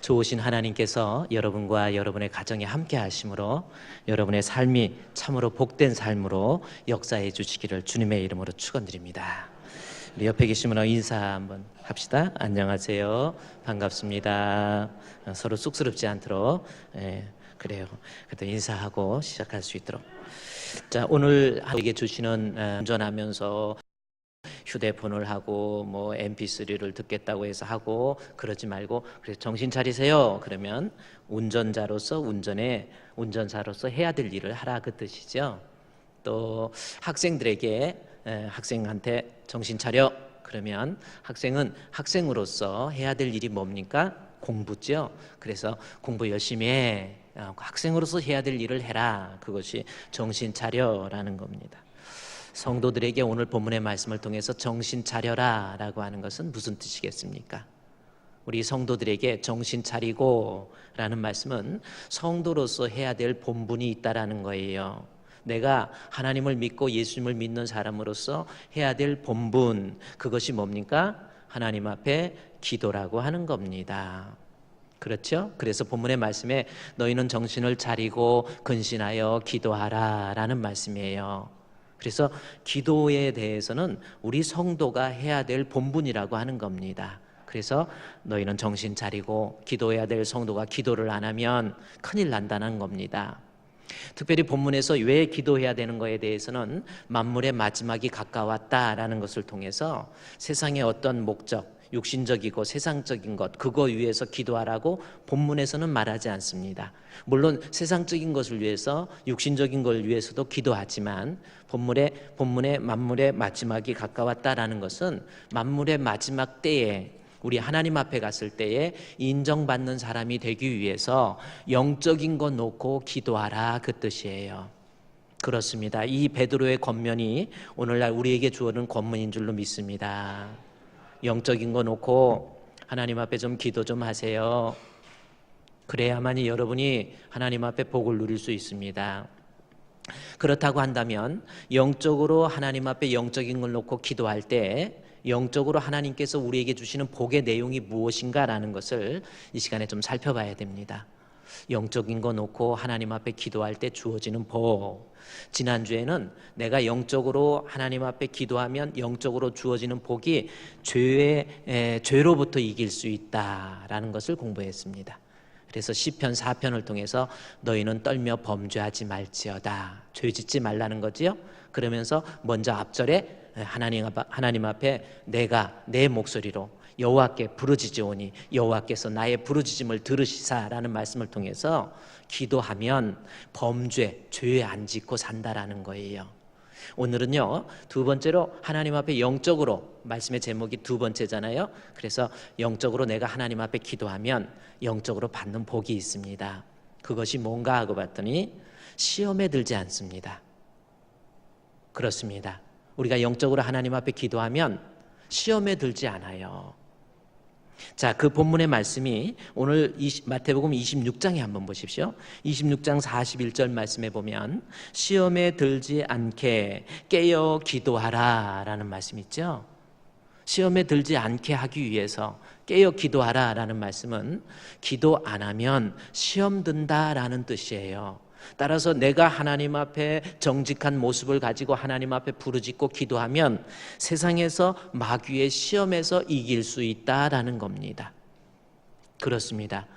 좋으신 하나님께서 여러분과 여러분의 가정에 함께 하심으로 여러분의 삶이 참으로 복된 삶으로 역사해 주시기를 주님의 이름으로 축원드립니다. 우리 옆에 계신 분하고 인사 한번 합시다. 안녕하세요. 반갑습니다. 서로 쑥스럽지 않도록 그래요. 그래도 인사하고 시작할 수 있도록. 자, 오늘 우리에게 주시는 운전하면서 휴대폰을 하고 뭐 mp3를 듣겠다고 해서 하고 그러지 말고, 그래서 정신 차리세요. 그러면 운전사로서 해야 될 일을 하라, 그 뜻이죠. 또 학생들에게 학생한테 정신 차려 그러면 학생은 학생으로서 해야 될 일이 뭡니까? 공부죠. 그래서 공부 열심히 해, 학생으로서 해야 될 일을 해라. 그것이 정신 차려라는 겁니다. 성도들에게 오늘 본문의 말씀을 통해서 정신 차려라 라고 하는 것은 무슨 뜻이겠습니까? 우리 성도들에게 정신 차리고 라는 말씀은 성도로서 해야 될 본분이 있다라는 거예요. 내가 하나님을 믿고 예수님을 믿는 사람으로서 해야 될 본분, 그것이 뭡니까? 하나님 앞에 기도라고 하는 겁니다. 그렇죠? 그래서 본문의 말씀에 너희는 정신을 차리고 근신하여 기도하라 라는 말씀이에요. 그래서 기도에 대해서는 우리 성도가 해야 될 본분이라고 하는 겁니다. 그래서 너희는 정신 차리고 기도해야 될 성도가 기도를 안 하면 큰일 난다는 겁니다. 특별히 본문에서 왜 기도해야 되는 것에 대해서는 만물의 마지막이 가까웠다라는 것을 통해서 세상의 어떤 목적, 육신적이고 세상적인 것, 그거 위해서 기도하라고 본문에서는 말하지 않습니다. 물론 세상적인 것을 위해서, 육신적인 걸 위해서도 기도하지만 본문에 만물의 마지막이 가까웠다라는 것은 만물의 마지막 때에 우리 하나님 앞에 갔을 때에 인정받는 사람이 되기 위해서 영적인 것 놓고 기도하라, 그 뜻이에요. 그렇습니다. 이 베드로의 권면이 오늘날 우리에게 주어진 권면인 줄로 믿습니다. 영적인 거 놓고 하나님 앞에 좀 기도 좀 하세요. 그래야만이 여러분이 하나님 앞에 복을 누릴 수 있습니다. 그렇다고 한다면 영적으로 하나님 앞에 영적인 걸 놓고 기도할 때 영적으로 하나님께서 우리에게 주시는 복의 내용이 무엇인가라는 것을 이 시간에 좀 살펴봐야 됩니다. 영적인 거 놓고 하나님 앞에 기도할 때 주어지는 복. 지난주에는 내가 영적으로 하나님 앞에 기도하면 영적으로 주어지는 복이 죄로부터 이길 수 있다라는 것을 공부했습니다. 그래서 시편 4편을 통해서 너희는 떨며 범죄하지 말지어다, 죄 짓지 말라는 거지요. 그러면서 먼저 앞절에 하나님 앞에 내가 내 목소리로 여호와께 부르짖으오니 여호와께서 나의 부르짖음을 들으시사라는 말씀을 통해서 기도하면 범죄, 죄 안 짓고 산다라는 거예요. 오늘은요, 두 번째로 하나님 앞에 영적으로, 말씀의 제목이 두 번째잖아요. 그래서 영적으로 내가 하나님 앞에 기도하면 영적으로 받는 복이 있습니다. 그것이 뭔가 하고 봤더니 시험에 들지 않습니다. 그렇습니다. 우리가 영적으로 하나님 앞에 기도하면 시험에 들지 않아요. 자, 그 본문의 말씀이 오늘 마태복음 26장에 한번 보십시오. 26장 41절 말씀에 보면 시험에 들지 않게 깨어 기도하라 라는 말씀이 있죠. 시험에 들지 않게 하기 위해서 깨어 기도하라 라는 말씀은 기도 안 하면 시험 든다라는 뜻이에요. 따라서 내가 하나님 앞에 정직한 모습을 가지고 하나님 앞에 부르짖고 기도하면 세상에서 마귀의 시험에서 이길 수 있다라는 겁니다. 그렇습니다.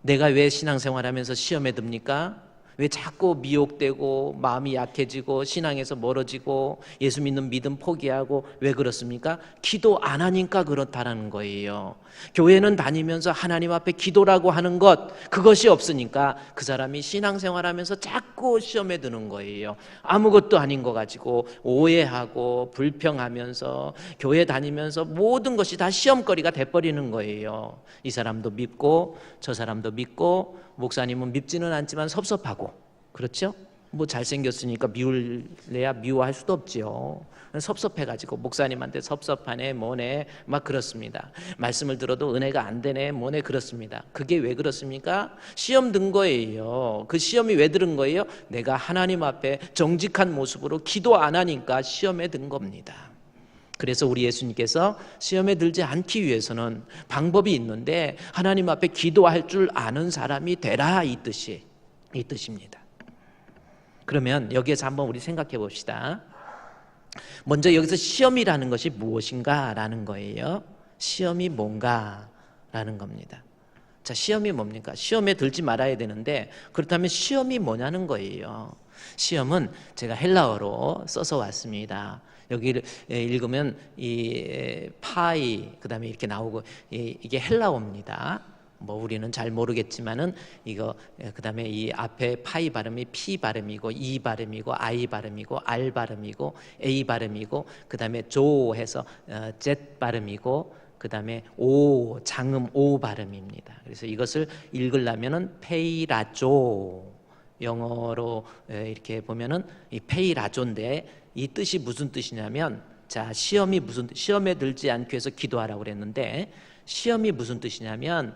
내가 왜 신앙생활하면서 시험에 듭니까? 왜 자꾸 미혹되고 마음이 약해지고 신앙에서 멀어지고 예수 믿는 믿음 포기하고 왜 그렇습니까? 기도 안 하니까 그렇다라는 거예요. 교회는 다니면서 하나님 앞에 기도라고 하는 것, 그것이 없으니까 그 사람이 신앙생활하면서 자꾸 시험에 드는 거예요. 아무것도 아닌 거 가지고 오해하고 불평하면서 교회 다니면서 모든 것이 다 시험거리가 돼버리는 거예요. 이 사람도 믿고 저 사람도 믿고 목사님은 밉지는 않지만 섭섭하고, 그렇죠? 뭐 잘생겼으니까 미울래야 미워할 수도 없지요. 섭섭해가지고 목사님한테 섭섭하네 뭐네 막 그렇습니다. 말씀을 들어도 은혜가 안 되네 뭐네 그렇습니다. 그게 왜 그렇습니까? 시험 든 거예요. 그 시험이 왜 들은 거예요? 내가 하나님 앞에 정직한 모습으로 기도 안 하니까 시험에 든 겁니다. 그래서 우리 예수님께서 시험에 들지 않기 위해서는 방법이 있는데 하나님 앞에 기도할 줄 아는 사람이 되라, 이 뜻입니다. 그러면 여기에서 한번 우리 생각해 봅시다. 먼저 여기서 시험이라는 것이 무엇인가라는 거예요. 시험이 뭔가라는 겁니다. 자, 시험이 뭡니까? 시험에 들지 말아야 되는데 그렇다면 시험이 뭐냐는 거예요. 시험은 제가 헬라어로 써서 왔습니다. 여기를 읽으면 이 파이 그다음에 이렇게 나오고 이게 헬라어입니다. 뭐 우리는 잘 모르겠지만은 이거 그다음에 이 앞에 파이 발음이 P 발음이고 E 발음이고 I 발음이고 R 발음이고 A 발음이고 그다음에 조 해서 Z 발음이고 그다음에 오 장음 오 발음입니다. 그래서 이것을 읽으려면은 페이라조, 영어로 이렇게 보면은 이 페이라조인데 이 뜻이 무슨 뜻이냐면, 자, 시험이 무슨 시험에 들지 않기 위해서 기도하라고 그랬는데 시험이 무슨 뜻이냐면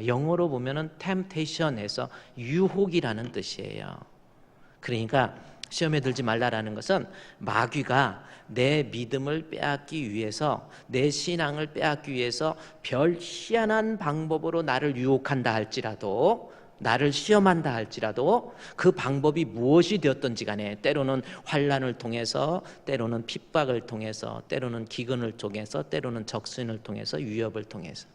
영어로 보면은 temptation에서 유혹이라는 뜻이에요. 그러니까 시험에 들지 말라라는 것은 마귀가 내 믿음을 빼앗기 위해서, 내 신앙을 빼앗기 위해서 별 희한한 방법으로 나를 유혹한다 할지라도, 나를 시험한다 할지라도 그 방법이 무엇이 되었든지 간에 때로는 환난을 통해서, 때로는 핍박을 통해서, 때로는 기근을 통해서, 때로는 적신을 통해서, 위협을 통해서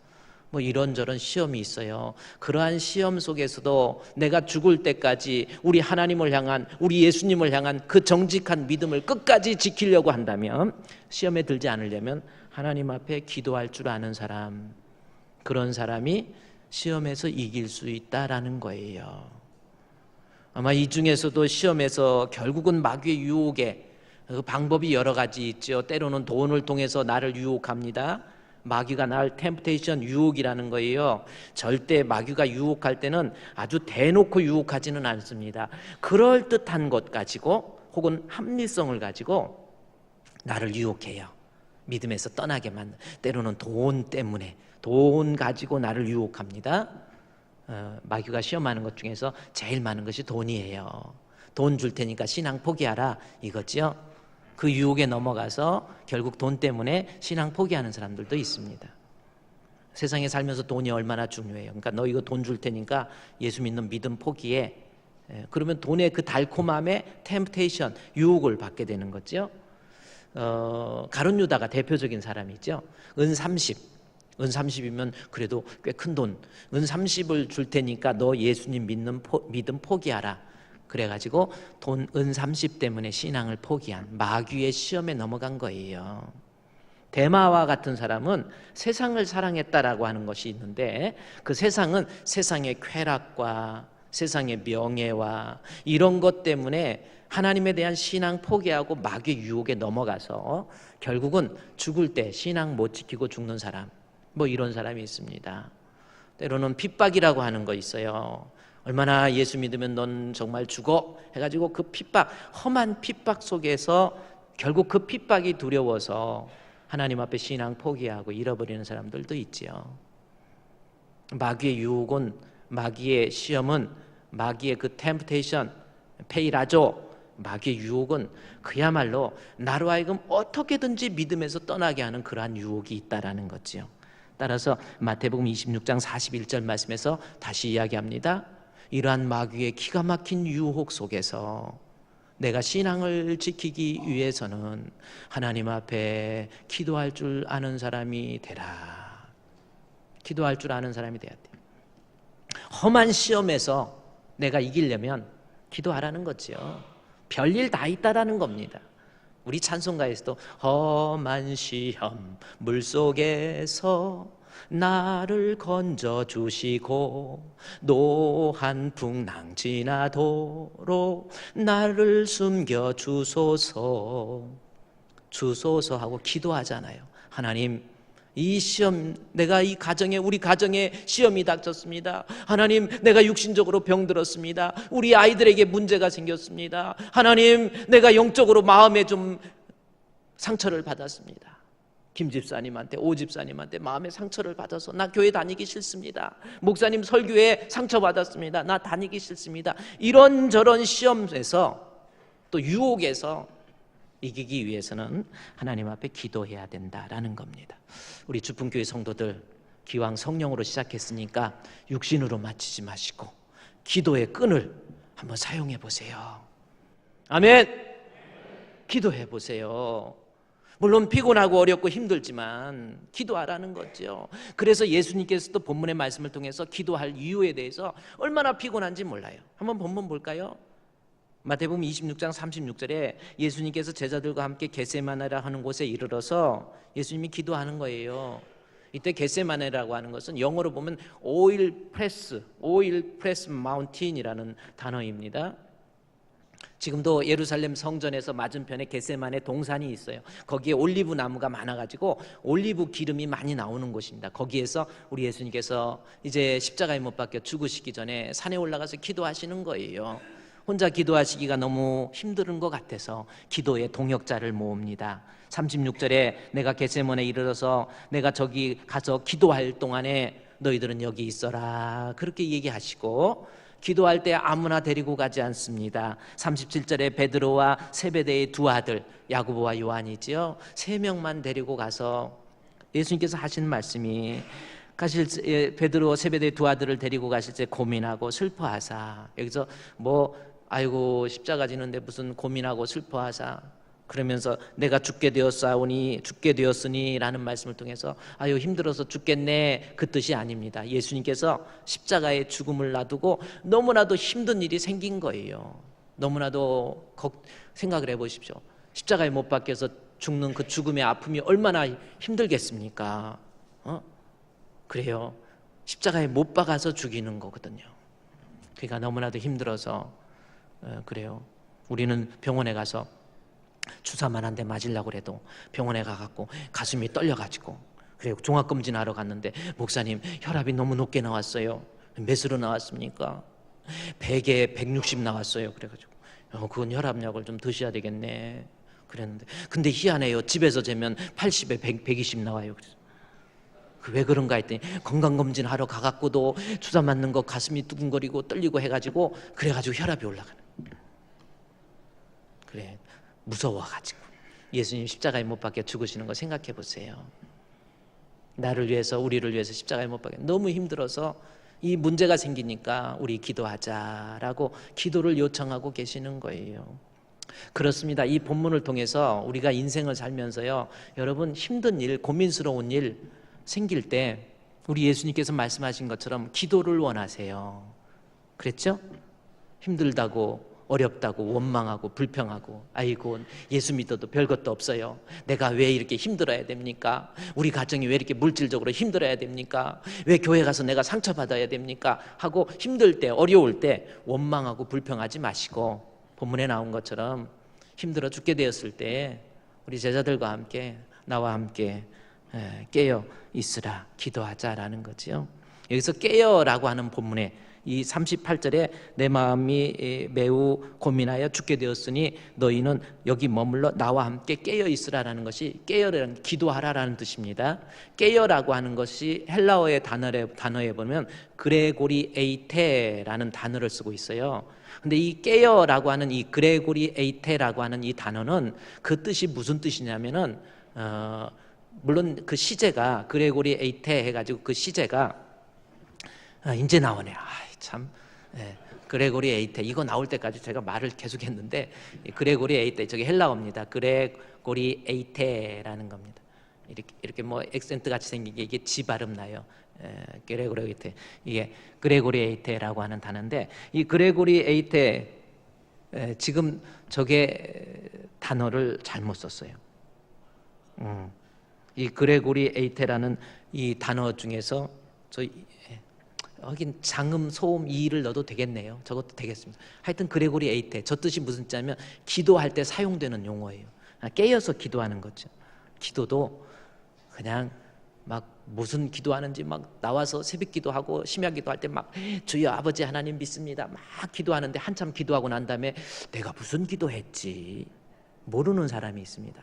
뭐 이런저런 시험이 있어요. 그러한 시험 속에서도 내가 죽을 때까지 우리 하나님을 향한, 우리 예수님을 향한 그 정직한 믿음을 끝까지 지키려고 한다면, 시험에 들지 않으려면 하나님 앞에 기도할 줄 아는 사람, 그런 사람이 시험에서 이길 수 있다라는 거예요. 아마 이 중에서도 시험에서 결국은 마귀의 유혹에 그 방법이 여러 가지 있죠. 때로는 돈을 통해서 나를 유혹합니다. 마귀가 날 템프테이션, 유혹이라는 거예요. 절대 마귀가 유혹할 때는 아주 대놓고 유혹하지는 않습니다. 그럴듯한 것 가지고 혹은 합리성을 가지고 나를 유혹해요. 믿음에서 떠나게 만든, 때로는 돈 때문에, 돈 가지고 나를 유혹합니다. 마귀가 시험하는 것 중에서 제일 많은 것이 돈이에요. 돈 줄 테니까 신앙 포기하라, 이거죠. 그 유혹에 넘어가서 결국 돈 때문에 신앙 포기하는 사람들도 있습니다. 세상에 살면서 돈이 얼마나 중요해요. 그러니까 너 이거 돈 줄 테니까 예수 믿는 믿음 포기해. 그러면 돈의 그 달콤함에 템프테이션, 유혹을 받게 되는 거죠. 가룟 유다가 대표적인 사람이죠. 은 30이면 그래도 꽤 큰 돈. 은 30을 줄 테니까 너 예수님 믿음 포기하라. 그래가지고 은 30 때문에 신앙을 포기한, 마귀의 시험에 넘어간 거예요. 데마와 같은 사람은 세상을 사랑했다라고 하는 것이 있는데, 그 세상은 세상의 쾌락과 세상의 명예와 이런 것 때문에 하나님에 대한 신앙 포기하고 마귀의 유혹에 넘어가서 결국은 죽을 때 신앙 못 지키고 죽는 사람, 뭐 이런 사람이 있습니다. 때로는 핍박이라고 하는 거 있어요. 얼마나 예수 믿으면 넌 정말 죽어 해가지고 그 핍박, 험한 핍박 속에서 결국 그 핍박이 두려워서 하나님 앞에 신앙 포기하고 잃어버리는 사람들도 있지요. 마귀의 유혹은, 마귀의 시험은, 마귀의 그 템프테이션, 페이라조, 마귀의 유혹은 그야말로 나로 하여금 어떻게든지 믿음에서 떠나게 하는 그러한 유혹이 있다라는 거지요. 따라서 마태복음 26장 41절 말씀에서 다시 이야기합니다. 이러한 마귀의 기가 막힌 유혹 속에서 내가 신앙을 지키기 위해서는 하나님 앞에 기도할 줄 아는 사람이 되라. 기도할 줄 아는 사람이 돼야 돼. 험한 시험에서 내가 이기려면 기도하라는 거지요. 별일 다 있다라는 겁니다. 우리 찬송가에서도 험한 시험 물속에서 나를 건져주시고 노한 풍랑 지나도록 나를 숨겨주소서, 주소서 하고 기도하잖아요. 하나님, 이 시험, 내가 이 가정에, 우리 가정에 시험이 닥쳤습니다. 하나님, 내가 육신적으로 병들었습니다. 우리 아이들에게 문제가 생겼습니다. 하나님, 내가 영적으로 마음에 좀 상처를 받았습니다. 김 집사님한테, 오 집사님한테 마음의 상처를 받아서 나 교회 다니기 싫습니다. 목사님 설교에 상처받았습니다. 나 다니기 싫습니다. 이런저런 시험에서, 또 유혹에서 이기기 위해서는 하나님 앞에 기도해야 된다라는 겁니다. 우리 주품교회 성도들, 기왕 성령으로 시작했으니까 육신으로 마치지 마시고 기도의 끈을 한번 사용해 보세요. 아멘. 기도해 보세요. 물론 피곤하고 어렵고 힘들지만 기도하라는 거죠. 그래서 예수님께서도 본문의 말씀을 통해서 기도할 이유에 대해서 얼마나 피곤한지 몰라요. 한번 본문 볼까요? 마태복음 26장 36절에 예수님께서 제자들과 함께 겟세마네라 하는 곳에 이르러서 예수님이 기도하는 거예요. 이때 겟세마네라고 하는 것은 영어로 보면 오일 프레스 마운틴이라는 단어입니다. 지금도 예루살렘 성전에서 맞은편에 겟세마네 동산이 있어요. 거기에 올리브 나무가 많아가지고 올리브 기름이 많이 나오는 곳입니다. 거기에서 우리 예수님께서 이제 십자가에 못 박혀 죽으시기 전에 산에 올라가서 기도하시는 거예요. 혼자 기도하시기가 너무 힘든 것 같아서 기도의 동역자를 모읍니다. 36절에 내가 겟세마네에 이르러서 내가 저기 가서 기도할 동안에 너희들은 여기 있어라, 그렇게 얘기하시고 기도할 때 아무나 데리고 가지 않습니다. 37절에 베드로와 세베대의 두 아들 야고보와 요한이지요, 3명만 데리고 가서 예수님께서 하신 말씀이 베드로 세베대의 두 아들을 데리고 가실 때 고민하고 슬퍼하사, 여기서 아이고 십자가 지는데 무슨 고민하고 슬퍼하사, 그러면서 내가 죽게 되었으니 라는 말씀을 통해서 아유 힘들어서 죽겠네, 그 뜻이 아닙니다. 예수님께서 십자가의 죽음을 놔두고 너무나도 힘든 일이 생긴 거예요. 너무나도 생각을 해보십시오. 십자가에 못 박혀서 죽는 그 죽음의 아픔이 얼마나 힘들겠습니까? 그래요. 십자가에 못 박아서 죽이는 거거든요. 그러니까 너무나도 힘들어서 그래요. 우리는 병원에 가서 주사만 한 대 맞으려고 해도 병원에 가갖고 가슴이 떨려가지고 그래요. 종합검진하러 갔는데 목사님 혈압이 너무 높게 나왔어요. 몇으로 나왔습니까? 100에 160 나왔어요. 그래가지고 그건 혈압약을 좀 드셔야 되겠네 그랬는데, 근데 희한해요. 집에서 재면 80에 120 나와요. 그래서 왜 그런가 했더니 건강검진 하러 가갖고도 주사 맞는 거 가슴이 두근거리고 떨리고 해가지고 그래가지고 혈압이 올라가는. 그래, 무서워가지고 예수님 십자가에 못 박혀 죽으시는 거 생각해 보세요. 나를 위해서, 우리를 위해서 십자가에 못 박혀 너무 힘들어서 이 문제가 생기니까 우리 기도하자라고 기도를 요청하고 계시는 거예요. 그렇습니다. 이 본문을 통해서 우리가 인생을 살면서요, 여러분 힘든 일, 고민스러운 일 생길 때 우리 예수님께서 말씀하신 것처럼 기도를 원하세요. 그랬죠? 힘들다고, 어렵다고, 원망하고 불평하고, 아이고 예수 믿어도 별것도 없어요, 내가 왜 이렇게 힘들어야 됩니까? 우리 가정이 왜 이렇게 물질적으로 힘들어야 됩니까? 왜 교회 가서 내가 상처받아야 됩니까? 하고 힘들 때, 어려울 때 원망하고 불평하지 마시고, 본문에 나온 것처럼 힘들어 죽게 되었을 때 우리 제자들과 함께, 나와 함께 깨어 있으라, 기도하자라는 거죠. 여기서 깨어라고 하는 본문에 이 38절에 내 마음이 매우 고민하여 죽게 되었으니 너희는 여기 머물러 나와 함께 깨어 있으라라는 것이, 깨어라는 기도하라라는 뜻입니다. 깨어라고 하는 것이 헬라어의 단어에 보면 그레고리 에이테라는 단어를 쓰고 있어요. 근데 이 깨어라고 하는 이 그레고리 에이테라고 하는 이 단어는 그 뜻이 무슨 뜻이냐면은 물론 그 시제가 그레고리 에이테 해가지고 그 시제가 이제 나오네요. 참, 그레고리 에이테 이거 나올 때까지 제가 말을 계속했는데 그레고리 에이테, 저게 헬라어입니다. 그레고리 에이테라는 겁니다. 이렇게 액센트 같이 생긴 게 이게 지 발음 나요. 그레고리 에이테, 이게 그레고리 에이테라고 하는 단어인데, 이 그레고리 에이테 지금 저게 단어를 잘못 썼어요. 이 그레고리 에이테라는 이 단어 중에서 하긴 장음, 소음 이를 넣어도 되겠네요. 저것도 되겠습니다. 하여튼 그레고리 에이테, 저 뜻이 무슨 뜻이냐면 기도할 때 사용되는 용어예요. 깨어서 기도하는 거죠. 기도도 그냥 막 무슨 기도하는지 막 나와서 새벽 기도하고 심야 기도할 때 막 주여 아버지 하나님 믿습니다 막 기도하는데 한참 기도하고 난 다음에 내가 무슨 기도했지 모르는 사람이 있습니다.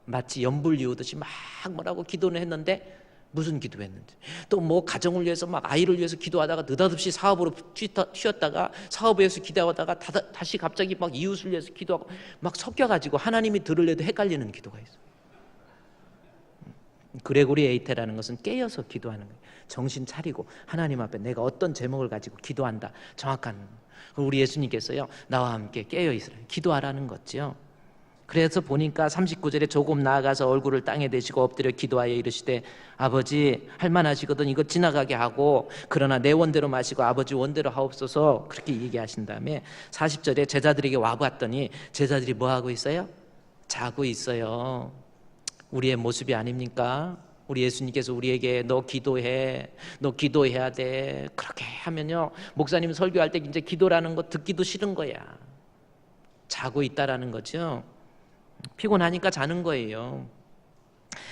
마치 연불 이우듯이 막 뭐라고 기도는 했는데 무슨 기도했는지. 또 뭐 가정을 위해서 막 아이를 위해서 기도하다가 느닷없이 사업으로 튀었다가 사업에 서 기도하다가 다시 갑자기 막 이웃을 위해서 기도하고 막 섞여가지고 하나님이 들으려도 헷갈리는 기도가 있어. 그레고리 에이테라는 것은 깨어서 기도하는 거예요. 정신 차리고 하나님 앞에 내가 어떤 제목을 가지고 기도한다. 정확한. 우리 예수님께서요, 나와 함께 깨어 있으라 기도하라는 거죠. 그래서 보니까 39절에 조금 나아가서 얼굴을 땅에 대시고 엎드려 기도하여 이르시되 아버지 할만하시거든 이거 지나가게 하고 그러나 내 원대로 마시고 아버지 원대로 하옵소서 그렇게 얘기하신 다음에 40절에 제자들에게 와봤더니 제자들이 뭐하고 있어요? 자고 있어요. 우리의 모습이 아닙니까? 우리 예수님께서 우리에게 너 기도해, 너 기도해야 돼 그렇게 하면요, 목사님 설교할 때 이제 기도라는 거 듣기도 싫은 거야. 자고 있다라는 거죠. 피곤하니까 자는 거예요.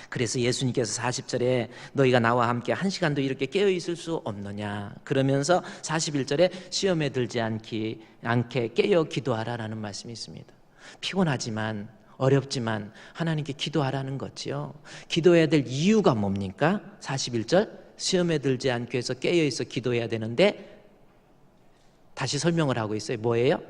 그래서 예수님께서 40절에 너희가 나와 함께 한 시간도 이렇게 깨어 있을 수 없느냐 그러면서 41절에 시험에 들지 않게 깨어 기도하라라는 말씀이 있습니다. 피곤하지만 어렵지만 하나님께 기도하라는 거지요. 기도해야 될 이유가 뭡니까? 41절 시험에 들지 않기 위해서 깨어 있어 기도해야 되는데 다시 설명을 하고 있어요. 뭐예요?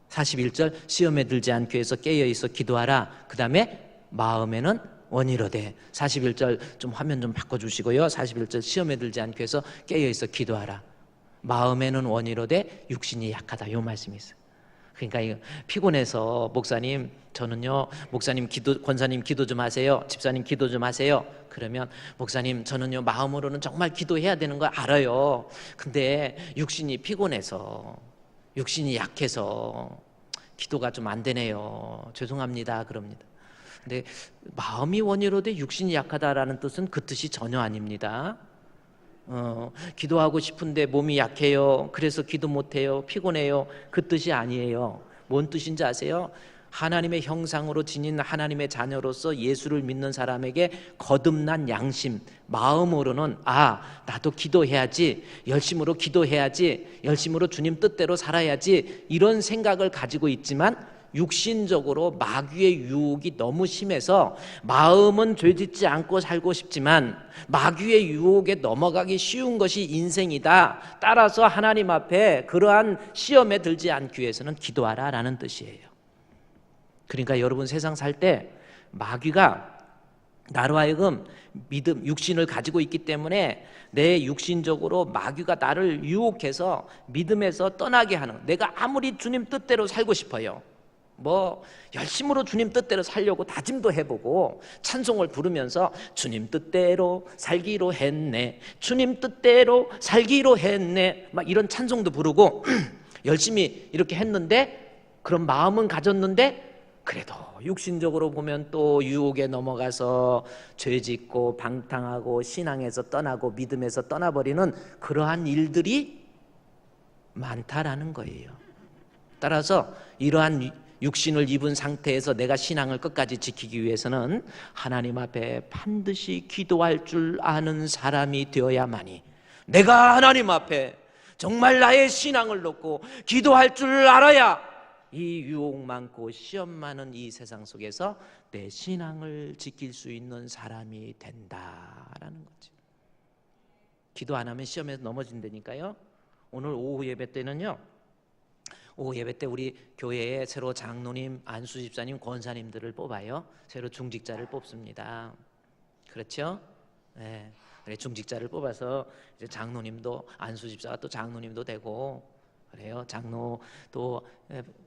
41절 시험에 들지 않기 위해서 깨어 있어 기도하라. 그 다음에 마음에는 원이로되. 41절 좀 화면 좀 바꿔주시고요. 41절 시험에 들지 않기 위해서 깨어 있어 기도하라. 마음에는 원이로되 육신이 약하다. 이 말씀이 있어요. 그러니까 이거 피곤해서 목사님 저는요, 목사님 기도, 권사님 기도 좀 하세요, 집사님 기도 좀 하세요. 그러면 목사님 저는요 마음으로는 정말 기도해야 되는 거 알아요. 근데 육신이 피곤해서 육신이 약해서 기도가 좀 안 되네요. 죄송합니다. 그럽니다. 근데 마음이 원이로되 육신이 약하다라는 뜻은 그 뜻이 전혀 아닙니다. 기도하고 싶은데 몸이 약해요. 그래서 기도 못해요. 피곤해요. 그 뜻이 아니에요. 뭔 뜻인지 아세요? 하나님의 형상으로 지닌 하나님의 자녀로서 예수를 믿는 사람에게 거듭난 양심, 마음으로는 나도 기도해야지, 열심으로 기도해야지, 열심으로 주님 뜻대로 살아야지 이런 생각을 가지고 있지만 육신적으로 마귀의 유혹이 너무 심해서 마음은 죄짓지 않고 살고 싶지만 마귀의 유혹에 넘어가기 쉬운 것이 인생이다. 따라서 하나님 앞에 그러한 시험에 들지 않기 위해서는 기도하라라는 뜻이에요. 그러니까 여러분 세상 살 때 마귀가 나로 하여금 믿음, 육신을 가지고 있기 때문에 내 육신적으로 마귀가 나를 유혹해서 믿음에서 떠나게 하는, 내가 아무리 주님 뜻대로 살고 싶어요. 뭐 열심으로 주님 뜻대로 살려고 다짐도 해보고 찬송을 부르면서 주님 뜻대로 살기로 했네, 주님 뜻대로 살기로 했네 막 이런 찬송도 부르고 열심히 이렇게 했는데 그런 마음은 가졌는데 그래도 육신적으로 보면 또 유혹에 넘어가서 죄짓고 방탕하고 신앙에서 떠나고 믿음에서 떠나버리는 그러한 일들이 많다라는 거예요. 따라서 이러한 육신을 입은 상태에서 내가 신앙을 끝까지 지키기 위해서는 하나님 앞에 반드시 기도할 줄 아는 사람이 되어야만이, 내가 하나님 앞에 정말 나의 신앙을 놓고 기도할 줄 알아야 이 유혹 많고 시험 많은 이 세상 속에서 내 신앙을 지킬 수 있는 사람이 된다라는 거죠. 기도 안 하면 시험에서 넘어진다니까요. 오늘 오후 예배 때는요, 오후 예배 때 우리 교회에 새로 장로님, 안수 집사님, 권사님들을 뽑아요. 새로 중직자를 뽑습니다. 그렇죠? 네. 그래, 중직자를 뽑아서 이제 장로님도, 안수 집사가 또 장로님도 되고 그래요. 장로 또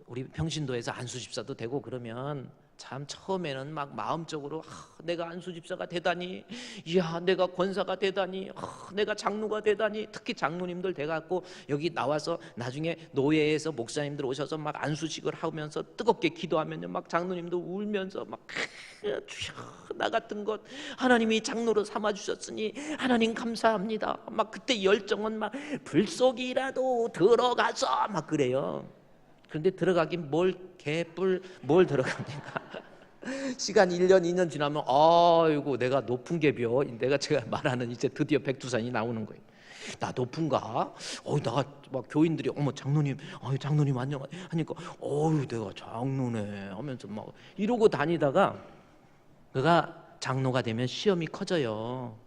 우리 평신도에서 안수 집사도 되고 그러면 참 처음에는 막 마음적으로 내가 안수 집사가 되다니, 이야 내가 권사가 되다니, 내가 장로가 되다니. 특히 장로님들 돼갖고 여기 나와서 나중에 노예에서 목사님들 오셔서 막 안수식을 하면서 뜨겁게 기도하면요, 막 장로님도 울면서 막 주여 나 같은 것 하나님이 장로로 삼아주셨으니 하나님 감사합니다. 막 그때 열정은 막 불속이라도 들어가서 막 그래요. 근데 들어가긴 뭘 개뿔 뭘 들어갑니까? 시간 1년 2년 지나면 아이고 내가 높은 개벼, 내가 제가 말하는 이제 드디어 백두산이 나오는 거예요. 나 높은가? 나 막 교인들이 장로님, 장로님 안녕 하니까 내가 장로네 하면서 막 이러고 다니다가 그가 장로가 되면 시험이 커져요.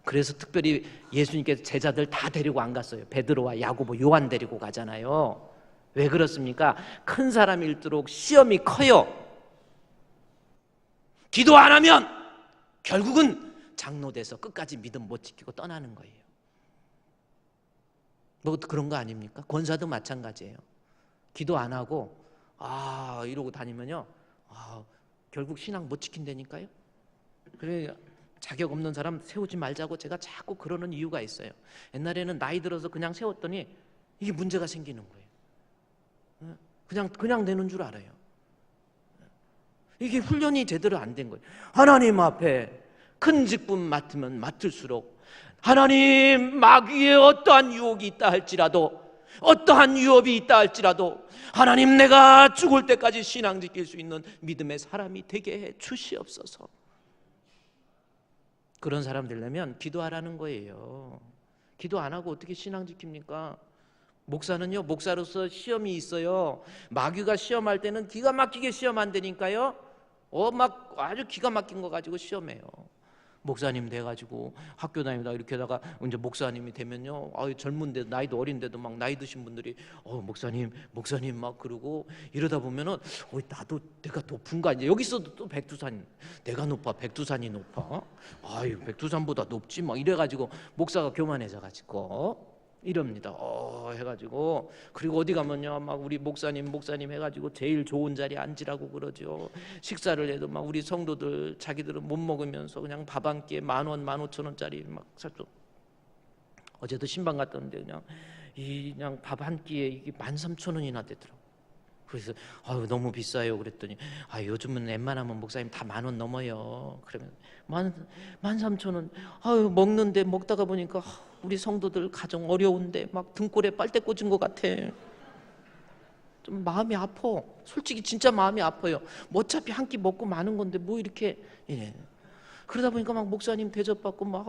그래서 특별히 예수님께서 제자들 다 데리고 안 갔어요. 베드로와 야고보, 요한 데리고 가잖아요. 왜 그렇습니까? 큰 사람일수록 시험이 커요. 기도 안 하면 결국은 장로 돼서 끝까지 믿음 못 지키고 떠나는 거예요. 뭐 그런 거 아닙니까? 권사도 마찬가지예요. 기도 안 하고 이러고 다니면요, 결국 신앙 못 지킨다니까요. 그래, 자격 없는 사람 세우지 말자고 제가 자꾸 그러는 이유가 있어요. 옛날에는 나이 들어서 그냥 세웠더니 이게 문제가 생기는 거예요. 그냥 되는 줄 알아요. 이게 훈련이 제대로 안 된 거예요. 하나님 앞에 큰 직분 맡으면 맡을수록 하나님, 마귀의 어떠한 유혹이 있다 할지라도, 어떠한 위협이 있다 할지라도 하나님, 내가 죽을 때까지 신앙 지킬 수 있는 믿음의 사람이 되게 해 주시옵소서. 그런 사람 되려면 기도하라는 거예요. 기도 안 하고 어떻게 신앙 지킵니까? 목사는요, 목사로서 시험이 있어요. 마귀가 시험할 때는 기가 막히게 시험한다니까요. 막 아주 기가 막힌 거 가지고 시험해요. 목사님 돼가지고 학교 다니다 이렇게 하다가 이제 목사님이 되면요, 젊은데 나이도 어린데도 막 나이 드신 분들이 목사님 막 그러고 이러다 보면은 나도 내가 높은가, 이제 여기서도 또 백두산, 내가 높아, 백두산이 높아, 백두산보다 높지 막 이래가지고 목사가 교만해져가지고 이럽니다. 해가지고, 그리고 어디 가면요, 막 우리 목사님 해가지고 제일 좋은 자리에 앉으라고 그러죠. 식사를 해도 막 우리 성도들 자기들은 못 먹으면서 그냥 밥 한 끼에 10,000원, 15,000원짜리 막 사죠. 어제도 신방 갔던데 그냥 밥 한 끼에 이게 13,000원이나 되더라고. 그래서 너무 비싸요 그랬더니 요즘은 웬만하면 목사님 다 10,000원 넘어요. 그러면 13,000원. 먹는데 먹다가 보니까 우리 성도들 가정 어려운데 막 등골에 빨대 꽂은 것 같아. 좀 마음이 아파. 솔직히 진짜 마음이 아파요. 뭐 어차피 한 끼 먹고 마는 건데 뭐 이렇게. 그러다 보니까 막 목사님 대접받고 막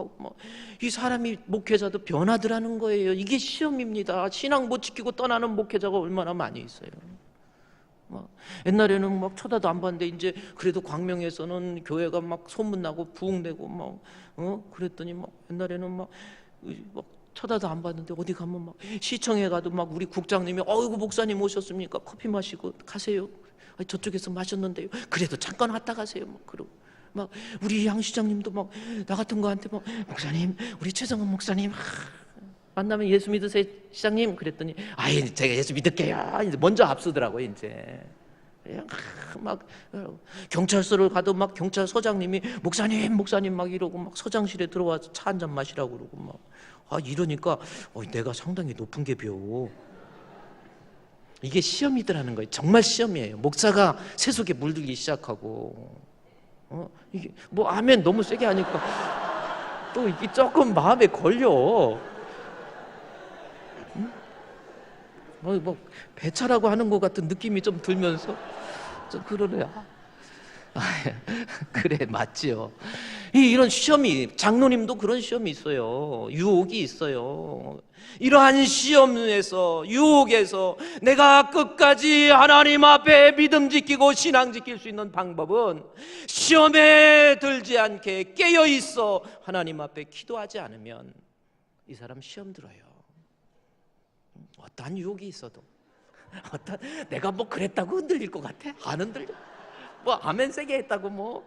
이 사람이 목회자도 변하더라는 거예요. 이게 시험입니다. 신앙 못 지키고 떠나는 목회자가 얼마나 많이 있어요. 옛날에는 막 쳐다도 안 봤는데 이제 그래도 광명에서는 교회가 막 소문나고 부흥되고 막 그랬더니 막 옛날에는 막 쳐다도 안 봤는데 어디 가면 막 시청에 가도 막 우리 국장님이 어이구 목사님 오셨습니까? 커피 마시고 가세요. 저쪽에서 마셨는데요. 그래도 잠깐 왔다 가세요. 막 그러고 막 우리 양 시장님도 막 나 같은 거한테 막 목사님, 우리 최성원 목사님 만나면 예수 믿으세요 시장님 그랬더니 제가 예수 믿을게요. 이제 먼저 앞서더라고요. 이제 막 경찰서를 가도 막 경찰서장님이 목사님 막 이러고 막 서장실에 들어와서 차 한 잔 마시라고 그러고 막 이러니까 내가 상당히 높은 게 벼. 이게 시험이더라는 거예요. 정말 시험이에요. 목사가 세속에 물들기 시작하고 이게 뭐 아멘 너무 세게 하니까 또 이게 조금 마음에 걸려. 뭐 배차라고 하는 것 같은 느낌이 좀 들면서 좀 그러네요. 그래 맞지요. 이런 시험이, 장로님도 그런 시험이 있어요. 유혹이 있어요. 이러한 시험에서, 유혹에서 내가 끝까지 하나님 앞에 믿음 지키고 신앙 지킬 수 있는 방법은 시험에 들지 않게 깨어 있어 하나님 앞에 기도하지 않으면 이 사람 시험 들어요. 어떠한 유혹이 있어도 내가 뭐 그랬다고 흔들릴 것 같아? 안 흔들려. 뭐 아멘 세게 했다고 뭐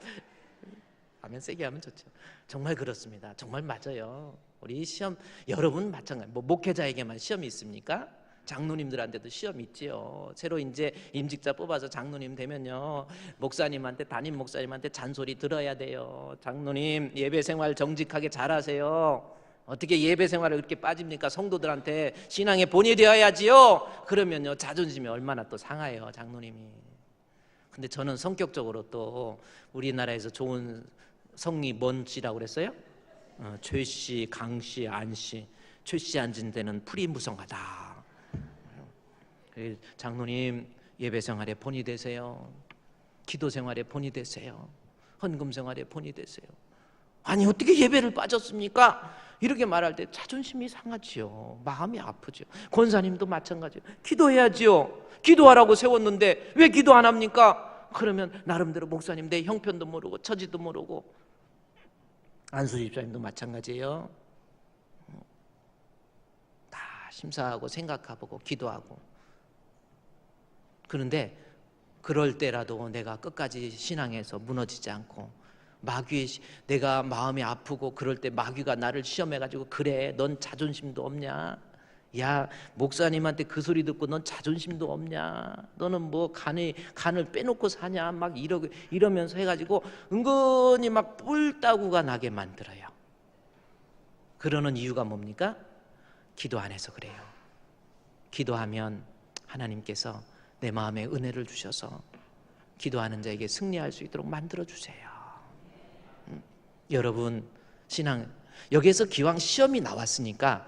아멘 세게 하면 좋죠. 정말 그렇습니다. 정말 맞아요. 우리 시험, 여러분 마찬가지. 뭐 목회자에게만 시험이 있습니까? 장로님들한테도 시험이 있지요. 새로 이제 임직자 뽑아서 장로님 되면요, 목사님한테, 담임 목사님한테 잔소리 들어야 돼요. 장로님 예배 생활 정직하게 잘하세요. 어떻게 예배 생활을 그렇게 빠집니까? 성도들한테 신앙의 본이 되어야지요. 그러면요 자존심이 얼마나 또 상해요, 장로님이. 근데 저는 성격적으로 또 우리나라에서 좋은 성이 뭔지라고 그랬어요? 최씨, 강씨, 안씨. 최씨 앉은 데는 풀이 무성하다. 장로님 예배 생활에 본이 되세요. 기도 생활에 본이 되세요. 헌금 생활에 본이 되세요. 아니 어떻게 예배를 빠졌습니까? 이렇게 말할 때 자존심이 상하지요. 마음이 아프죠. 권사님도 마찬가지예요. 기도해야지요. 기도하라고 세웠는데 왜 기도 안 합니까? 그러면 나름대로 목사님 내 형편도 모르고 처지도 모르고 안수 집사님도 마찬가지예요. 다 심사하고 생각하고 기도하고. 그런데 그럴 때라도 내가 끝까지 신앙에서 무너지지 않고 내가 마음이 아프고 그럴 때 마귀가 나를 시험해가지고 그래 넌 자존심도 없냐, 야 목사님한테 그 소리 듣고 넌 자존심도 없냐, 너는 뭐 간을 빼놓고 사냐, 막 이러면서 해가지고 은근히 막 뿔따구가 나게 만들어요. 그러는 이유가 뭡니까? 기도 안 해서 그래요. 기도하면 하나님께서 내 마음에 은혜를 주셔서 기도하는 자에게 승리할 수 있도록 만들어주세요. 여러분 신앙, 여기에서 기왕 시험이 나왔으니까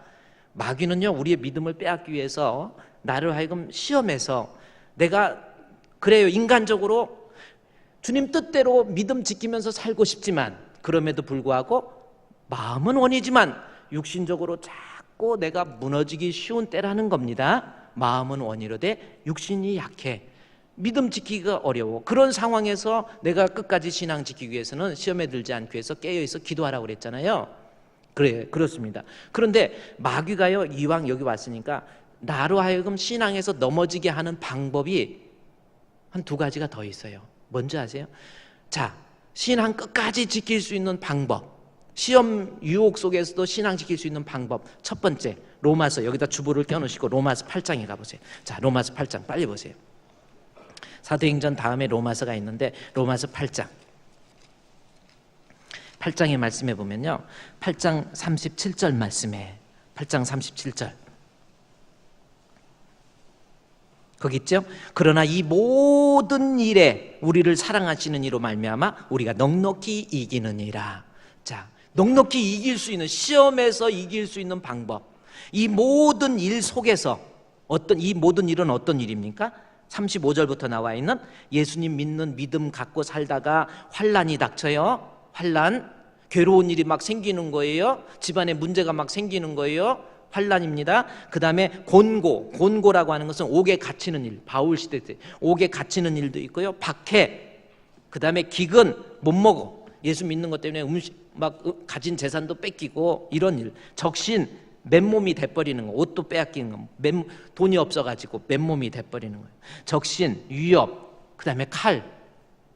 마귀는요 우리의 믿음을 빼앗기 위해서 나를 하여금 시험해서 내가 그래요 인간적으로 주님 뜻대로 믿음 지키면서 살고 싶지만 그럼에도 불구하고 마음은 원이지만 육신적으로 자꾸 내가 무너지기 쉬운 때라는 겁니다. 마음은 원이로되 육신이 약해 믿음 지키기가 어려워. 그런 상황에서 내가 끝까지 신앙 지키기 위해서는 시험에 들지 않기 위해서 깨어있어 기도하라고 그랬잖아요. 그렇습니다. 그런데 마귀가요 이왕 여기 왔으니까 나로 하여금 신앙에서 넘어지게 하는 방법이 한 2가지가 더 있어요. 뭔지 아세요? 자, 신앙 끝까지 지킬 수 있는 방법, 시험 유혹 속에서도 신앙 지킬 수 있는 방법. 첫 번째, 로마서, 여기다 주보를 껴놓으시고 로마서 8장에 가보세요. 자, 로마서 8장 빨리 보세요. 사도행전 다음에 로마서가 있는데 로마서 8장의 말씀에 보면요 8장 37절 말씀에 8장 37절 거기 있죠? 그러나 이 모든 일에 우리를 사랑하시는 이로 말미암아 우리가 넉넉히 이기느니라. 자, 넉넉히 이길 수 있는, 시험에서 이길 수 있는 방법, 이 모든 일 속에서 이 모든 일은 어떤 일입니까? 35절부터 나와 있는 예수님 믿는 믿음 갖고 살다가 환난이 닥쳐요. 환난, 괴로운 일이 막 생기는 거예요. 집안에 문제가 막 생기는 거예요. 환난입니다. 그 다음에 곤고라고 하는 것은 옥에 갇히는 일, 바울 시대 때 옥에 갇히는 일도 있고요. 박해, 그 다음에 기근, 못 먹어, 예수 믿는 것 때문에 막 가진 재산도 뺏기고 이런 일, 적신, 맨몸이 돼버리는 거, 옷도 빼앗기는 거, 돈이 없어가지고 맨몸이 돼버리는 거예요. 적신, 위협, 그 다음에 칼,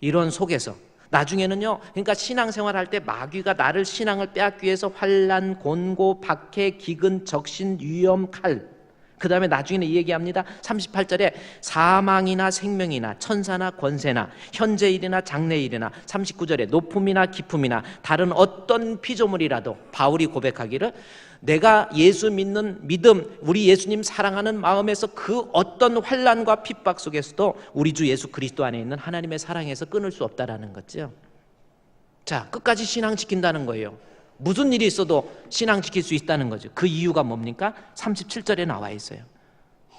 이런 속에서 나중에는요, 그러니까 신앙생활 할 때 마귀가 나를 신앙을 빼앗기 위해서 환난, 곤고, 박해, 기근, 적신, 위험, 칼, 그 다음에 나중에는 이 얘기합니다. 38절에 사망이나 생명이나 천사나 권세나 현재일이나 장래일이나, 39절에 높음이나 깊음이나 다른 어떤 피조물이라도, 바울이 고백하기를 내가 예수 믿는 믿음, 우리 예수님 사랑하는 마음에서 그 어떤 환난과 핍박 속에서도 우리 주 예수 그리스도 안에 있는 하나님의 사랑에서 끊을 수 없다라는 거죠. 자, 끝까지 신앙 지킨다는 거예요. 무슨 일이 있어도 신앙 지킬 수 있다는 거죠. 그 이유가 뭡니까? 37절에 나와 있어요.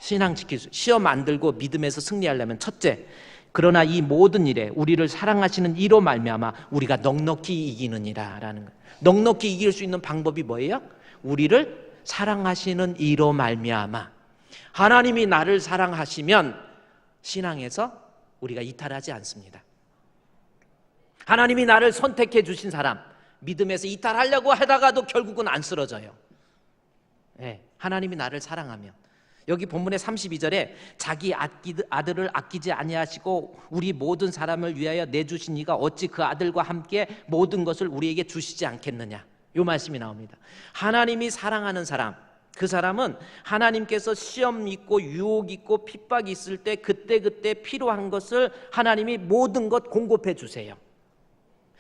신앙 지킬 수, 시험 안 들고 믿음에서 승리하려면 첫째, 그러나 이 모든 일에 우리를 사랑하시는 이로 말미암아 우리가 넉넉히 이기느니라 라는 거예요. 넉넉히 이길 수 있는 방법이 뭐예요? 우리를 사랑하시는 이로 말미암아. 하나님이 나를 사랑하시면 신앙에서 우리가 이탈하지 않습니다. 하나님이 나를 선택해 주신 사람, 믿음에서 이탈하려고 하다가도 결국은 안 쓰러져요. 네, 하나님이 나를 사랑하면. 여기 본문의 32절에 자기 아들을 아끼지 아니하시고 우리 모든 사람을 위하여 내주신 이가 어찌 그 아들과 함께 모든 것을 우리에게 주시지 않겠느냐, 이 말씀이 나옵니다. 하나님이 사랑하는 사람, 그 사람은 하나님께서 시험 있고 유혹 있고 핍박이 있을 때 그때 필요한 것을 하나님이 모든 것 공급해 주세요.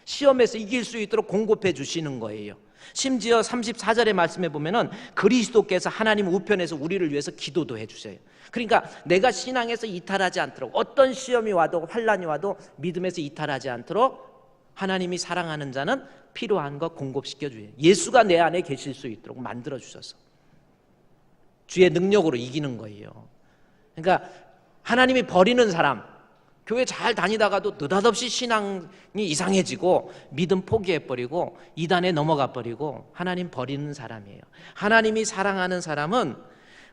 시험에서 이길 수 있도록 공급해 주시는 거예요. 심지어 34절의 말씀에 보면은 그리스도께서 하나님 우편에서 우리를 위해서 기도도 해주세요. 그러니까 내가 신앙에서 이탈하지 않도록, 어떤 시험이 와도 환난이 와도 믿음에서 이탈하지 않도록 하나님이 사랑하는 자는 필요한 거 공급시켜 줘요. 예수가 내 안에 계실 수 있도록 만들어 주셔서 주의 능력으로 이기는 거예요. 그러니까 하나님이 버리는 사람, 교회 잘 다니다가도 느닷없이 신앙이 이상해지고 믿음 포기해버리고 이단에 넘어가 버리고 하나님 버리는 사람이에요. 하나님이 사랑하는 사람은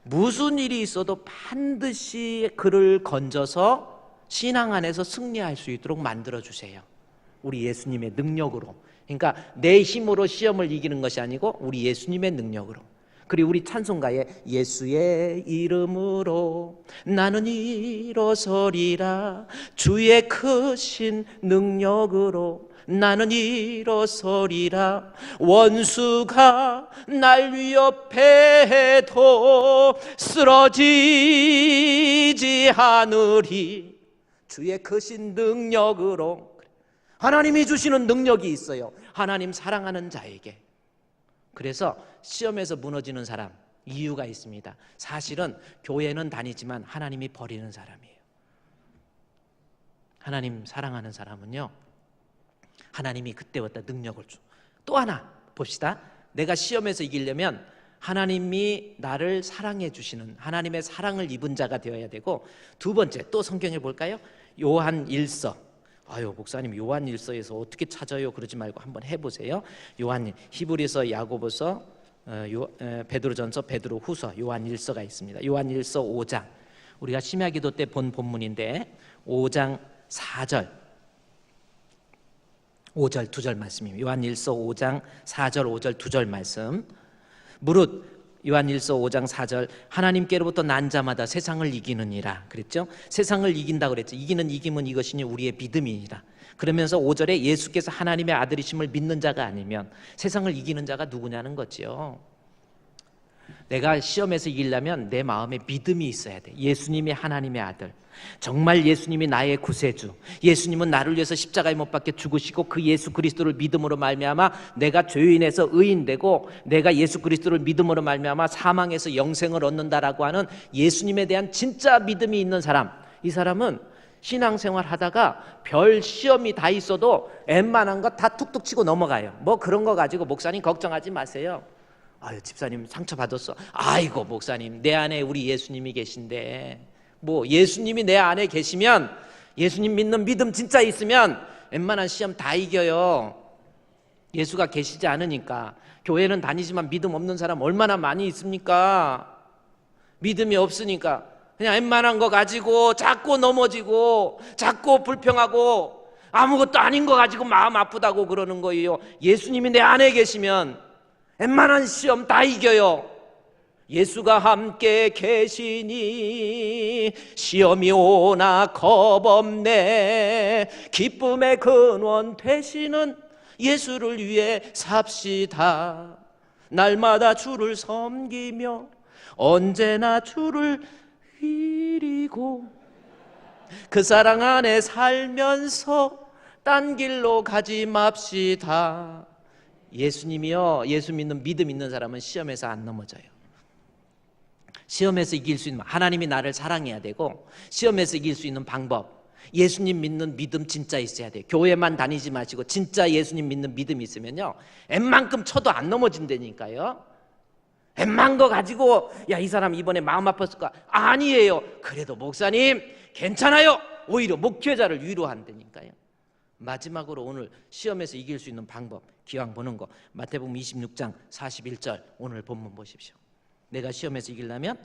무슨 일이 있어도 반드시 그를 건져서 신앙 안에서 승리할 수 있도록 만들어주세요. 우리 예수님의 능력으로. 그러니까 내 힘으로 시험을 이기는 것이 아니고 우리 예수님의 능력으로. 그리고 우리 찬송가에 예수의 이름으로 나는 일어서리라, 주의 크신 능력으로 나는 일어서리라, 원수가 날 위협해도 쓰러지지 않으리. 주의 크신 능력으로. 하나님이 주시는 능력이 있어요, 하나님 사랑하는 자에게. 그래서 시험에서 무너지는 사람 이유가 있습니다. 사실은 교회는 다니지만 하나님이 버리는 사람이에요. 하나님 사랑하는 사람은요, 하나님이 그때부터 능력을 줘. 또 하나 봅시다. 내가 시험에서 이기려면 하나님이 나를 사랑해 주시는, 하나님의 사랑을 입은 자가 되어야 되고, 두 번째 또 성경에 볼까요? 요한 1서. 아유, 목사님 요한 1서에서 어떻게 찾아요? 그러지 말고 한번 해보세요. 요한, 히브리서, 야고보서, 베드로전서, 베드로후서, 요한 1서가 있습니다. 요한 1서 5장, 우리가 심야기도 때 본 본문인데 5장 4절 5절 2절 말씀입니다. 요한 1서 5장 4절 5절 2절 말씀. 무릇 요한 1서 5장 4절 하나님께로부터 난 자마다 세상을 이기느니라 그랬죠. 세상을 이긴다고 그랬죠. 이기는 이김은 이것이니 우리의 믿음이니라. 그러면서 5절에 예수께서 하나님의 아들이심을 믿는 자가 아니면 세상을 이기는 자가 누구냐는 거죠. 내가 시험에서 이기려면 내 마음에 믿음이 있어야 돼. 예수님이 하나님의 아들, 정말 예수님이 나의 구세주, 예수님은 나를 위해서 십자가에 못 박혀 죽으시고 그 예수 그리스도를 믿음으로 말미암아 내가 죄인에서 의인되고 내가 예수 그리스도를 믿음으로 말미암아 사망에서 영생을 얻는다라고 하는 예수님에 대한 진짜 믿음이 있는 사람, 이 사람은 신앙생활 하다가 별 시험이 다 있어도 웬만한 거 다 툭툭 치고 넘어가요. 뭐 그런 거 가지고 목사님 걱정하지 마세요. 아유, 집사님 상처받았어. 아이고, 목사님 내 안에 우리 예수님이 계신데, 뭐 예수님이 내 안에 계시면, 예수님 믿는 믿음 진짜 있으면 웬만한 시험 다 이겨요. 예수가 계시지 않으니까. 교회는 다니지만 믿음 없는 사람 얼마나 많이 있습니까? 믿음이 없으니까 그냥 웬만한 거 가지고 자꾸 넘어지고 자꾸 불평하고 아무것도 아닌 거 가지고 마음 아프다고 그러는 거예요. 예수님이 내 안에 계시면 웬만한 시험 다 이겨요. 예수가 함께 계시니 시험이 오나 겁없네. 기쁨의 근원 되시는 예수를 위해 삽시다. 날마다 주를 섬기며 언제나 주를 위리고 그 사랑 안에 살면서 딴 길로 가지 맙시다. 예수님이요, 예수 믿는 믿음 있는 사람은 시험에서 안 넘어져요. 시험에서 이길 수 있는, 하나님이 나를 사랑해야 되고, 시험에서 이길 수 있는 방법, 예수님 믿는 믿음 진짜 있어야 돼요. 교회만 다니지 마시고 진짜 예수님 믿는 믿음이 있으면요, 웬만큼 쳐도 안 넘어진다니까요. 웬만 거 가지고 야, 이 사람 이번에 마음 아팠을까? 아니에요. 그래도 목사님 괜찮아요. 오히려 목회자를 위로한다니까요. 마지막으로 오늘 시험에서 이길 수 있는 방법, 기왕 보는 거, 마태복음 26장 41절 오늘 본문 보십시오. 내가 시험에서 이기려면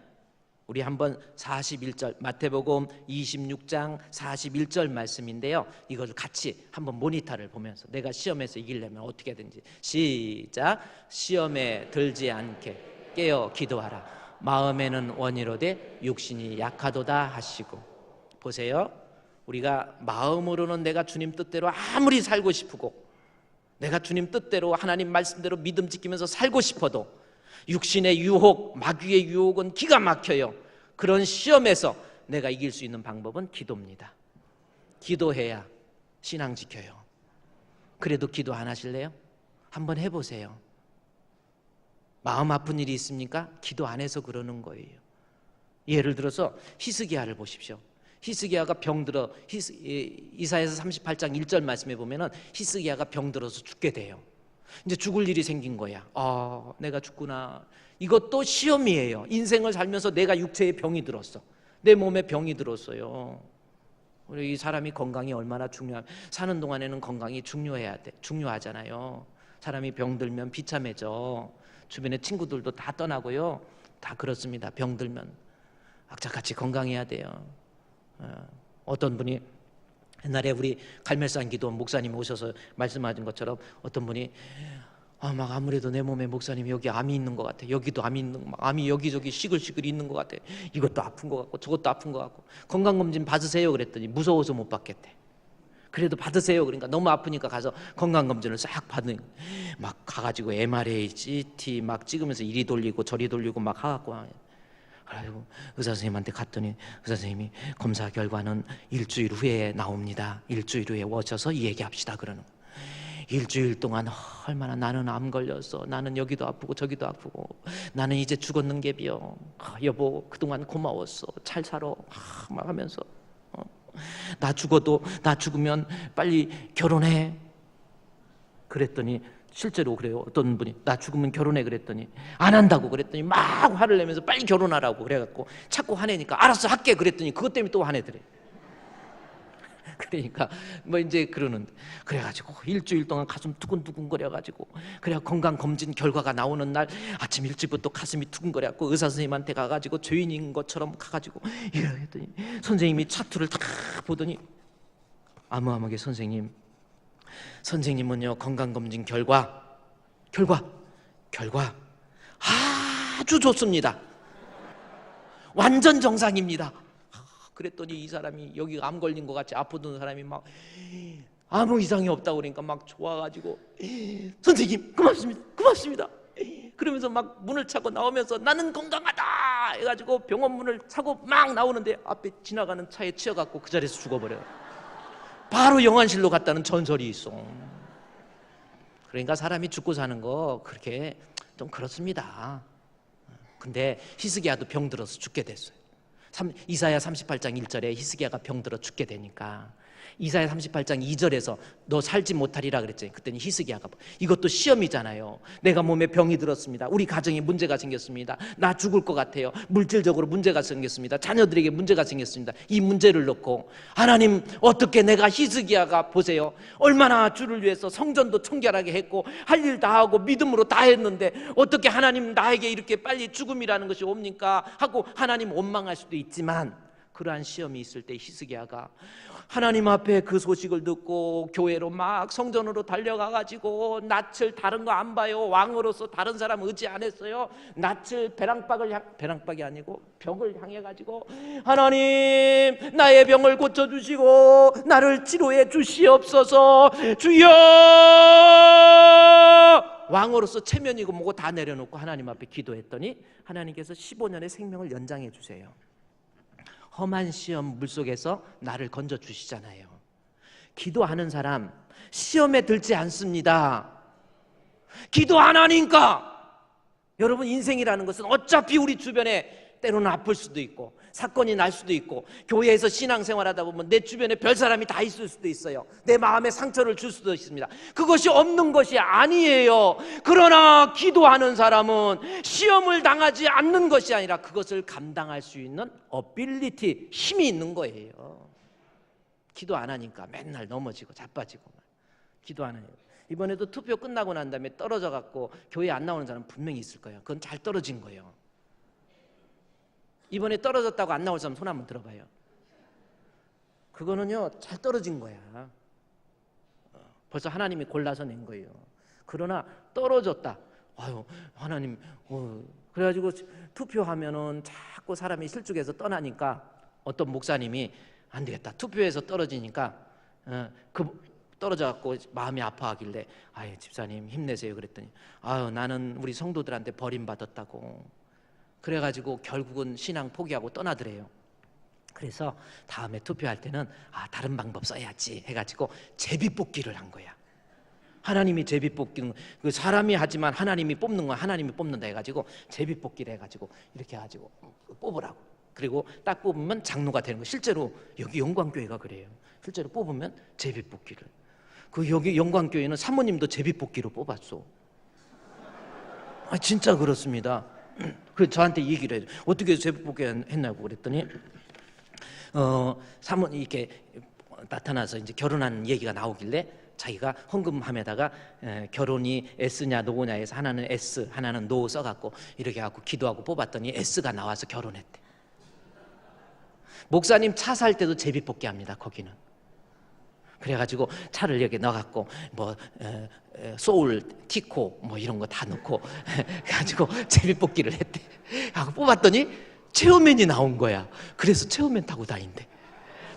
우리 한번 41절, 마태복음 26장 41절 말씀인데요, 이걸 같이 한번 모니터를 보면서 내가 시험에서 이기려면 어떻게 하든지, 시작. 시험에 들지 않게 깨어 기도하라. 마음에는 원이로되 육신이 약하도다 하시고. 보세요, 우리가 마음으로는 내가 주님 뜻대로 아무리 살고 싶고, 내가 주님 뜻대로 하나님 말씀대로 믿음 지키면서 살고 싶어도 육신의 유혹, 마귀의 유혹은 기가 막혀요. 그런 시험에서 내가 이길 수 있는 방법은 기도입니다. 기도해야 신앙 지켜요. 그래도 기도 안 하실래요? 한번 해보세요. 마음 아픈 일이 있습니까? 기도 안 해서 그러는 거예요. 예를 들어서 히스기야를 보십시오. 히스기야가 병들어, 이사야서 38장 1절 말씀에 보면은 히스기야가 병들어서 죽게 돼요. 이제 죽을 일이 생긴 거야. 아, 내가 죽구나. 이것도 시험이에요. 인생을 살면서 내가 육체에 병이 들었어. 내 몸에 병이 들었어요. 우리 이 사람이 건강이 얼마나 중요하면, 사는 동안에는 건강이 중요해야 돼. 중요하잖아요. 사람이 병들면 비참해져. 주변에 친구들도 다 떠나고요. 다 그렇습니다. 병들면 악착같이 건강해야 돼요. 어떤 분이 옛날에 우리 갈멜산 기도 목사님 오셔서 말씀하신 것처럼 어떤 분이 막 아무래도 내 몸에 목사님 여기 암이 있는 것 같아. 여기도 암이 있는, 막 암이 여기저기 시글시글 있는 것 같아. 이것도 아픈 것 같고 저것도 아픈 것 같고 건강검진 받으세요 그랬더니 무서워서 못 받겠대. 그래도 받으세요. 그러니까 너무 아프니까 가서 건강검진을 싹 받는, 막 가가지고 MRI, CT 막 찍으면서 이리 돌리고 저리 돌리고 막 하고. 그래가지고 의사 선생님한테 갔더니 의사 선생님이 검사 결과는 일주일 후에 나옵니다. 일주일 후에 오셔서 얘기합시다 그러는 거예요. 일주일 동안 얼마나 나는 암 걸렸어, 나는 여기도 아프고 저기도 아프고, 나는 이제 죽었는 게비요, 여보 그동안 고마웠어, 잘 살아 막 하면서 나 죽어도, 나 죽으면 빨리 결혼해 그랬더니 실제로 그래요. 어떤 분이 나 죽으면 결혼해 그랬더니 안 한다고 그랬더니 막 화를 내면서 빨리 결혼하라고 그래갖고 자꾸 화내니까 알았어 할게 그랬더니 그것 때문에 또 화내더래. 그러니까 뭐 이제 그러는데, 그래가지고 일주일 동안 가슴 두근두근 거려가지고, 그래 건강 검진 결과가 나오는 날 아침 일찍부터 가슴이 두근거려갖고 의사 선생님한테 가가지고 죄인인 것처럼 가가지고 이러더니 선생님이 차트를 딱 보더니 아무하게 선생님은요 건강 검진 결과 아주 좋습니다. 완전 정상입니다. 그랬더니 이 사람이 여기 암 걸린 것 같이 아프던 사람이 막 아무 이상이 없다고 그러니까 막 좋아가지고 선생님 고맙습니다 그러면서 막 문을 차고 나오면서 나는 건강하다 해가지고 병원 문을 차고 막 나오는데 앞에 지나가는 차에 치여갖고 그 자리에서 죽어버려요. 바로 영안실로 갔다는 전설이 있어. 그러니까 사람이 죽고 사는 거 그렇게 좀 그렇습니다. 근데 히스기야도 병들어서 죽게 됐어요. 이사야 38장 1절에 히스기야가 병들어 죽게 되니까 이사야 38장 2절에서 너 살지 못하리라 그랬잖아요. 그때는 히스기야가 이것도 시험이잖아요. 내가 몸에 병이 들었습니다. 우리 가정에 문제가 생겼습니다. 나 죽을 것 같아요. 물질적으로 문제가 생겼습니다. 자녀들에게 문제가 생겼습니다. 이 문제를 놓고 하나님 어떻게, 내가 히스기야가 보세요, 얼마나 주를 위해서 성전도 청결하게 했고 할 일 다 하고 믿음으로 다 했는데 어떻게 하나님 나에게 이렇게 빨리 죽음이라는 것이 옵니까 하고 하나님 원망할 수도 있지만, 그러한 시험이 있을 때 히스기야가 하나님 앞에 그 소식을 듣고 교회로 막 성전으로 달려가가지고 낯을 다른 거 안 봐요. 왕으로서 다른 사람 의지 안 했어요. 낯을 배랑박이 아니고 벽을 향해가지고 하나님 나의 병을 고쳐주시고 나를 치료해 주시옵소서 주여, 왕으로서 체면이고 뭐고 다 내려놓고 하나님 앞에 기도했더니 하나님께서 15년의 생명을 연장해 주세요. 험한 시험 물속에서 나를 건져 주시잖아요. 기도하는 사람 시험에 들지 않습니다. 기도 안 하니까. 여러분, 인생이라는 것은 어차피 우리 주변에 때로는 아플 수도 있고 사건이 날 수도 있고 교회에서 신앙생활하다 보면 내 주변에 별 사람이 다 있을 수도 있어요. 내 마음에 상처를 줄 수도 있습니다. 그것이 없는 것이 아니에요. 그러나 기도하는 사람은 시험을 당하지 않는 것이 아니라 그것을 감당할 수 있는 어빌리티, 힘이 있는 거예요. 기도 안 하니까 맨날 넘어지고 자빠지고. 기도 안 해요. 이번에도 투표 끝나고 난 다음에 떨어져 갖고 교회 안 나오는 사람 분명히 있을 거예요. 그건 잘 떨어진 거예요. 이번에 떨어졌다고 안 나올 사람 손 한번 들어봐요. 그거는요 잘 떨어진 거야. 벌써 하나님이 골라서 낸 거예요. 그러나 떨어졌다, 아유 하나님, 그래가지고 투표하면은 자꾸 사람이 실족해서 떠나니까 어떤 목사님이 안 되겠다, 투표에서 떨어지니까 떨어져갖고 마음이 아파하길래 아유 집사님 힘내세요 그랬더니 아유 나는 우리 성도들한테 버림받았다고. 그래가지고 결국은 신앙 포기하고 떠나더래요. 그래서 다음에 투표할 때는 다른 방법 써야지 해가지고 제비뽑기를 한 거야. 하나님이 제비뽑기는 그 사람이 하지만 하나님이 뽑는 건 하나님이 뽑는다 해가지고 제비뽑기를 해가지고 이렇게 해가지고 뽑으라고. 그리고 딱 뽑으면 장로가 되는 거. 실제로 여기 영광교회가 그래요. 실제로 뽑으면 제비뽑기를. 그 여기 영광교회는 사모님도 제비뽑기로 뽑았어. 진짜 그렇습니다. 그래서 저한테 얘기를 해요. 어떻게 제비뽑기 했냐고 그랬더니 사모님 이렇게 나타나서 이제 결혼한 얘기가 나오길래 자기가 헌금함에다가 결혼이 S냐 노냐 해서 하나는 S 하나는 NO 써갖고 이렇게 하고 기도하고 뽑았더니 S가 나와서 결혼했대. 목사님 차 살 때도 제비뽑기 합니다. 거기는 그래가지고 차를 여기 넣어갖고 뭐 소울, 티코 뭐 이런 거 다 넣고 가지고 제비뽑기를 했대. 하고 뽑았더니 체어맨이 나온 거야. 그래서 체어맨 타고 다닌대.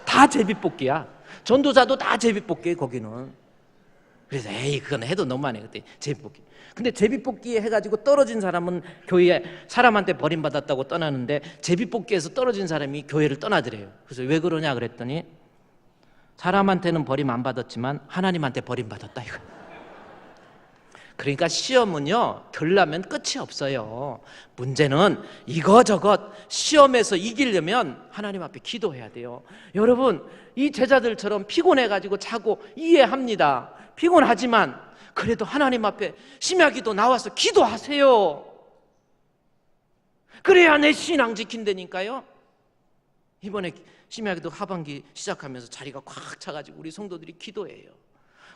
다 제비뽑기야. 전도사도 다 제비뽑기 거기는. 그래서 에이 그건 해도 너무하네 그때 제비뽑기. 근데 제비뽑기 해가지고 떨어진 사람은 교회에 사람한테 버림받았다고 떠나는데 제비뽑기에서 떨어진 사람이 교회를 떠나더래요. 그래서 왜 그러냐 그랬더니 사람한테는 버림 안 받았지만 하나님한테 버림받았다 이거. 그러니까 시험은요 결라면 끝이 없어요. 문제는 이거저것 시험에서 이기려면 하나님 앞에 기도해야 돼요. 여러분 이 제자들처럼 피곤해가지고 자고 이해합니다. 피곤하지만 그래도 하나님 앞에 심야기도 나와서 기도하세요. 그래야 내 신앙 지킨다니까요. 이번에 심야기도 하반기 시작하면서 자리가 꽉 차가지고 우리 성도들이 기도해요.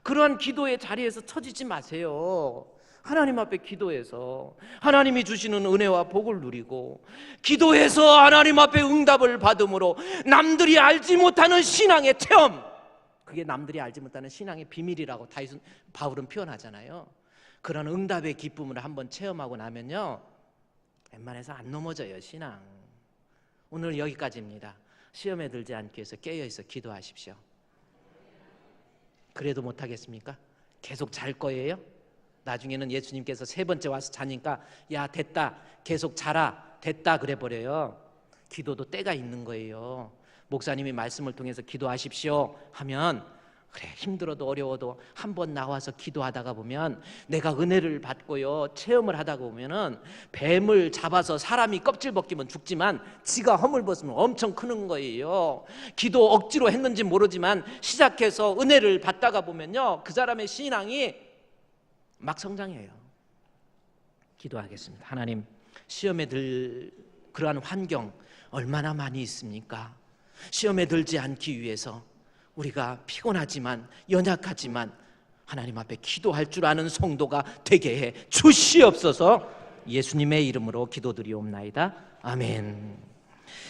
그러한 기도의 자리에서 처지지 마세요. 하나님 앞에 기도해서 하나님이 주시는 은혜와 복을 누리고 기도해서 하나님 앞에 응답을 받음으로 남들이 알지 못하는 신앙의 체험, 그게 남들이 알지 못하는 신앙의 비밀이라고 바울은 표현하잖아요. 그런 응답의 기쁨을 한번 체험하고 나면요 웬만해서 안 넘어져요 신앙. 오늘 여기까지입니다. 시험에 들지 않기 위해서 깨어있어 기도하십시오. 그래도 못하겠습니까? 계속 잘 거예요? 나중에는 예수님께서 세 번째 와서 자니까 야 됐다 계속 자라 됐다 그래 버려요. 기도도 때가 있는 거예요. 목사님이 말씀을 통해서 기도하십시오 하면 그래 힘들어도 어려워도 한번 나와서 기도하다가 보면 내가 은혜를 받고요 체험을 하다가 보면은 뱀을 잡아서 사람이 껍질 벗기면 죽지만 지가 허물 벗으면 엄청 크는 거예요. 기도 억지로 했는지 모르지만 시작해서 은혜를 받다가 보면요 그 사람의 신앙이 막 성장해요. 기도하겠습니다. 하나님 시험에 들 그러한 환경 얼마나 많이 있습니까? 시험에 들지 않기 위해서 우리가 피곤하지만 연약하지만 하나님 앞에 기도할 줄 아는 성도가 되게 해 주시옵소서. 예수님의 이름으로 기도드리옵나이다. 아멘.